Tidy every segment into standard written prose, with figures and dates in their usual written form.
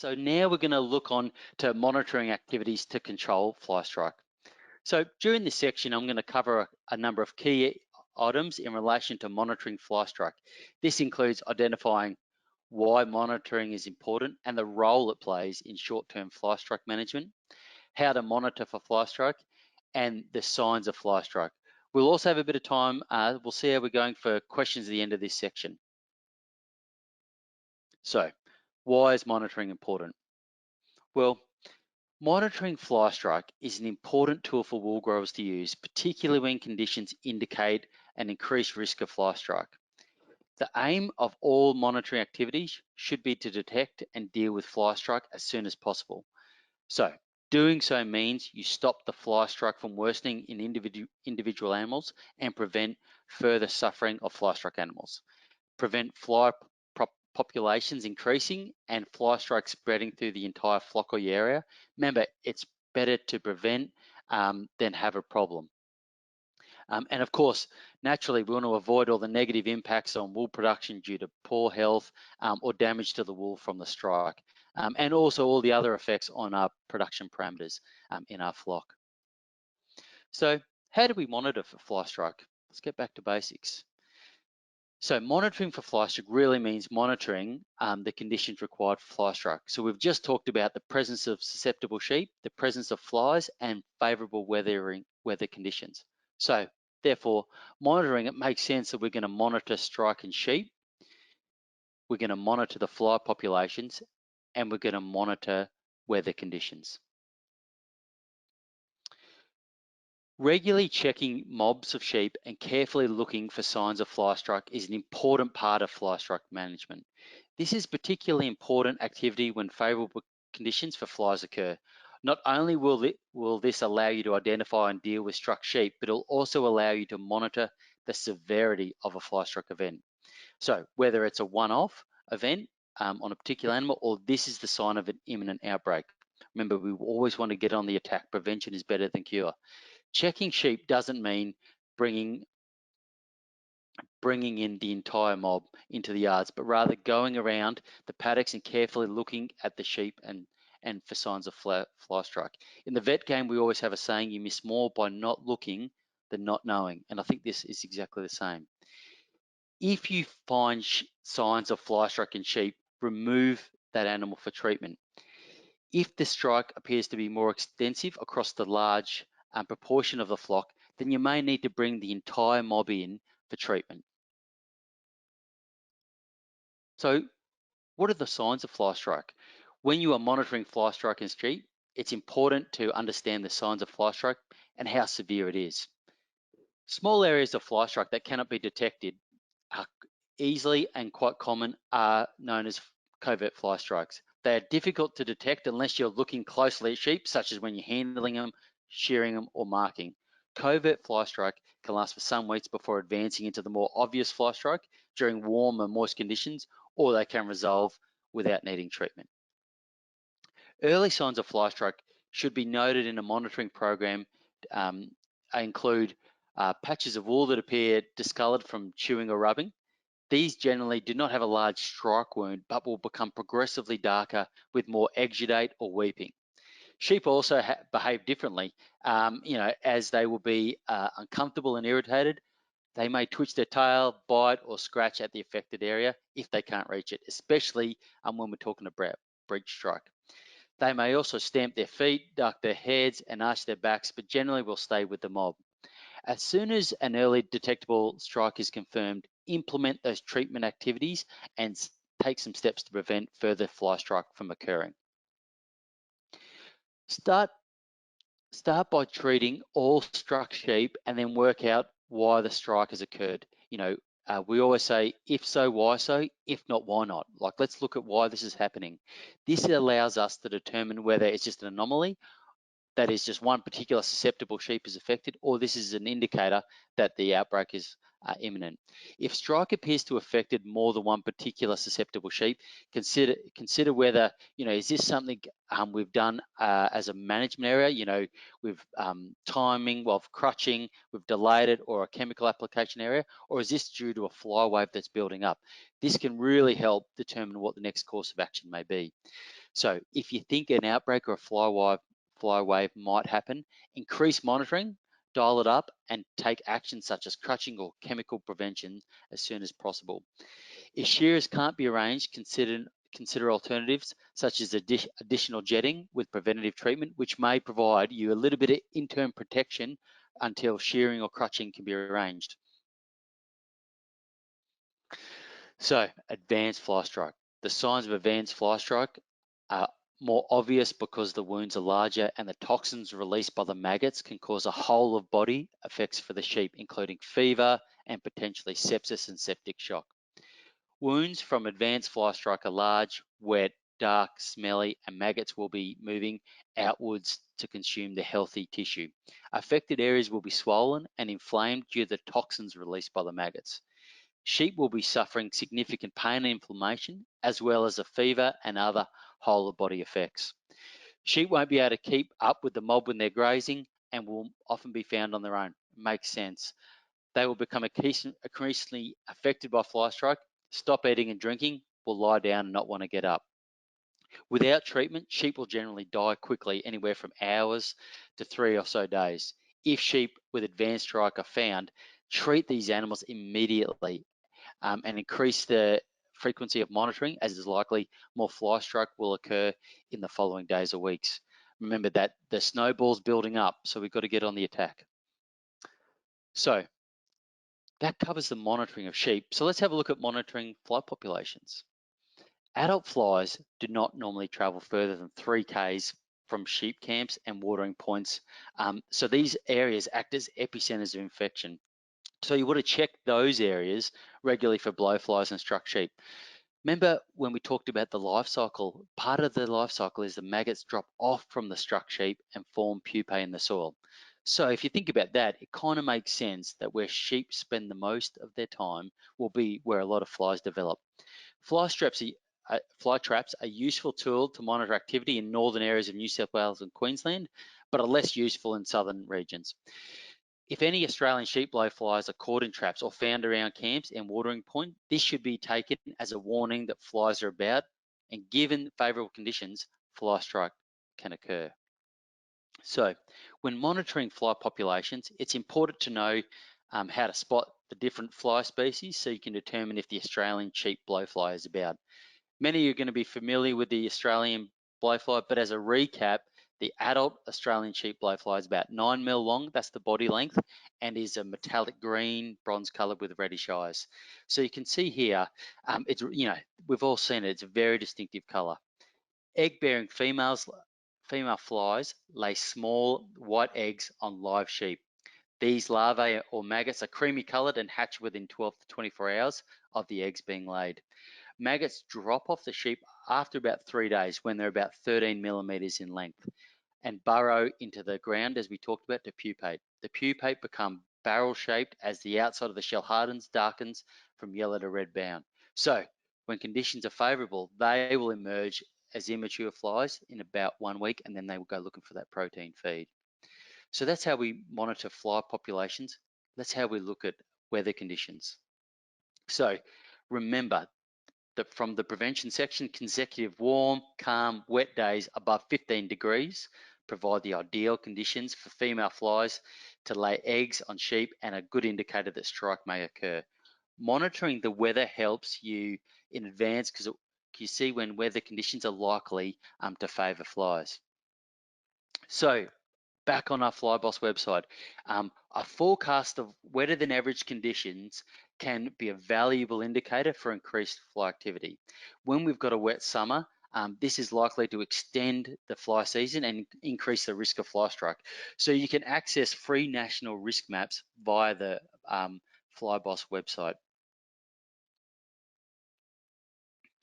So now we're going to look on to monitoring activities to control fly strike. So during this section, I'm going to cover a number of key items in relation to monitoring fly strike. This includes identifying why monitoring is important and the role it plays in short-term fly strike management, how to monitor for fly strike, and the signs of fly strike. We'll also have a bit of time, we'll see how we're going for questions at the end of this section. So, why is monitoring important? Well, monitoring fly strike is an important tool for wool growers to use, particularly when conditions indicate an increased risk of fly strike. The aim of all monitoring activities should be to detect and deal with fly strike as soon as possible. So, doing so means you stop the fly strike from worsening in individual animals and prevent further suffering of fly strike animals. Prevent fly populations increasing and fly strike spreading through the entire flock or area. Remember, it's better to prevent than have a problem. And of course, naturally, we want to avoid all the negative impacts on wool production due to poor health or damage to the wool from the strike, and also all the other effects on our production parameters in our flock. So how do we monitor for fly strike? Let's get back to basics. So monitoring for fly strike really means monitoring the conditions required for fly strike. So we've just talked about the presence of susceptible sheep, the presence of flies, and favourable weather conditions. So therefore, monitoring, it makes sense that we're going to monitor strike in sheep, we're going to monitor the fly populations, and we're going to monitor weather conditions. Regularly checking mobs of sheep and carefully looking for signs of fly strike is an important part of fly strike management. This is particularly important activity when favourable conditions for flies occur. Not only will this allow you to identify and deal with struck sheep, but it'll also allow you to monitor the severity of a fly strike event. So whether it's a one-off event on a particular animal, or this is the sign of an imminent outbreak. Remember, we always want to get on the attack. Prevention is better than cure. Checking sheep doesn't mean bringing in the entire mob into the yards, but rather going around the paddocks and carefully looking at the sheep and for signs of fly strike. In the vet game, we always have a saying, you miss more by not looking than not knowing, and I think this is exactly the same. If you find signs of fly strike in sheep, remove that animal for treatment. If the strike appears to be more extensive across the large proportion of the flock, then you may need to bring the entire mob in for treatment. So what are the signs of fly strike? When you are monitoring fly strike in sheep, it's important to understand the signs of fly strike and how severe it is. Small areas of fly strike that cannot be detected easily and quite common are known as covert fly strikes. They are difficult to detect unless you're looking closely at sheep, such as when you're handling them, shearing them, or marking. Covert fly strike can last for some weeks before advancing into the more obvious fly strike during warm and moist conditions, or they can resolve without needing treatment. Early signs of fly strike should be noted in a monitoring program. Include patches of wool that appear discolored from chewing or rubbing. These generally do not have a large strike wound, but will become progressively darker with more exudate or weeping. Sheep also behave differently, as they will be uncomfortable and irritated. They may twitch their tail, bite, or scratch at the affected area if they can't reach it, especially when we're talking about breech strike. They may also stamp their feet, duck their heads, and arch their backs, but generally will stay with the mob. As soon as an early detectable strike is confirmed, implement those treatment activities and take some steps to prevent further fly strike from occurring. Start by treating all struck sheep and then work out why the strike has occurred. We always say, if so, why so? If not, why not? Like, let's look at why this is happening. This allows us to determine whether it's just an anomaly, that is just one particular susceptible sheep is affected, or this is an indicator that the outbreak is imminent. If strike appears to have affected more than one particular susceptible sheep, consider whether, is this something we've done as a management area, with timing of crutching, we've delayed it, or a chemical application area, or is this due to a fly wave that's building up? This can really help determine what the next course of action may be. So if you think an outbreak or a fly wave might happen, increase monitoring, dial it up, and take action such as crutching or chemical prevention as soon as possible. If shearers can't be arranged, consider alternatives such as additional jetting with preventative treatment, which may provide you a little bit of interim protection until shearing or crutching can be arranged. So, advanced fly strike. The signs of advanced fly strike are more obvious because the wounds are larger and the toxins released by the maggots can cause a whole of body effects for the sheep, including fever and potentially sepsis and septic shock. Wounds from advanced fly strike are large, wet, dark, smelly, and maggots will be moving outwards to consume the healthy tissue. Affected areas will be swollen and inflamed due to the toxins released by the maggots. Sheep will be suffering significant pain and inflammation, as well as a fever and other whole of body effects. Sheep won't be able to keep up with the mob when they're grazing and will often be found on their own. Makes sense. They will become increasingly affected by fly strike, stop eating and drinking, will lie down and not want to get up. Without treatment, sheep will generally die quickly, anywhere from hours to 3 or so days. If sheep with advanced strike are found, treat these animals immediately and increase the frequency of monitoring, as is likely more fly strike will occur in the following days or weeks. Remember that the snowball's building up, so we've got to get on the attack. So that covers the monitoring of sheep. So let's have a look at monitoring fly populations. Adult flies do not normally travel further than 3 k's from sheep camps and watering points. So these areas act as epicenters of infection. So you want to check those areas regularly for blowflies and struck sheep. Remember when we talked about the life cycle, part of the life cycle is the maggots drop off from the struck sheep and form pupae in the soil. So if you think about that, it kind of makes sense that where sheep spend the most of their time will be where a lot of flies develop. Fly traps are a useful tool to monitor activity in northern areas of New South Wales and Queensland, but are less useful in southern regions. If any Australian sheep blowflies are caught in traps or found around camps and watering point, this should be taken as a warning that flies are about, and given favourable conditions, fly strike can occur. So when monitoring fly populations, it's important to know how to spot the different fly species so you can determine if the Australian sheep blowfly is about. Many of you are going to be familiar with the Australian blowfly, but as a recap, the adult Australian sheep blowfly is about 9 mil long, that's the body length, and is a metallic green, bronze colored with reddish eyes. So you can see here, we've all seen it, it's a very distinctive color. Egg-bearing female flies lay small white eggs on live sheep. These larvae or maggots are creamy colored and hatch within 12 to 24 hours of the eggs being laid. Maggots drop off the sheep after about 3 days when they're about 13 millimeters in length and burrow into the ground, as we talked about, to pupate. The pupate become barrel-shaped as the outside of the shell hardens, darkens from yellow to red brown. So when conditions are favorable, they will emerge as immature flies in about 1 week, and then they will go looking for that protein feed. So that's how we monitor fly populations. That's how we look at weather conditions. So remember, from the prevention section, consecutive warm, calm, wet days above 15 degrees provide the ideal conditions for female flies to lay eggs on sheep and a good indicator that strike may occur. Monitoring the weather helps you in advance because you see when weather conditions are likely to favour flies. So back on our Flyboss website, a forecast of wetter than average conditions can be a valuable indicator for increased fly activity. When we've got a wet summer, this is likely to extend the fly season and increase the risk of fly strike. So you can access free national risk maps via the Flyboss website.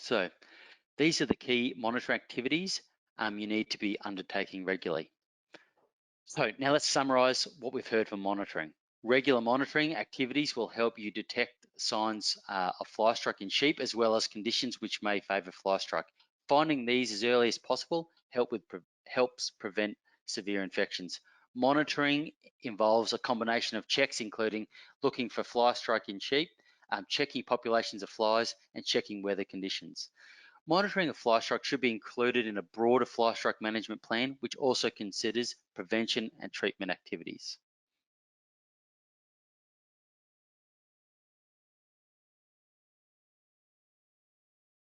So these are the key monitoring activities you need to be undertaking regularly. So now let's summarize what we've heard from monitoring. Regular monitoring activities will help you detect signs of fly strike in sheep as well as conditions which may favour fly strike. Finding these as early as possible helps prevent severe infections. Monitoring involves a combination of checks, including looking for fly strike in sheep, checking populations of flies, and checking weather conditions. Monitoring of fly strike should be included in a broader fly strike management plan, which also considers prevention and treatment activities.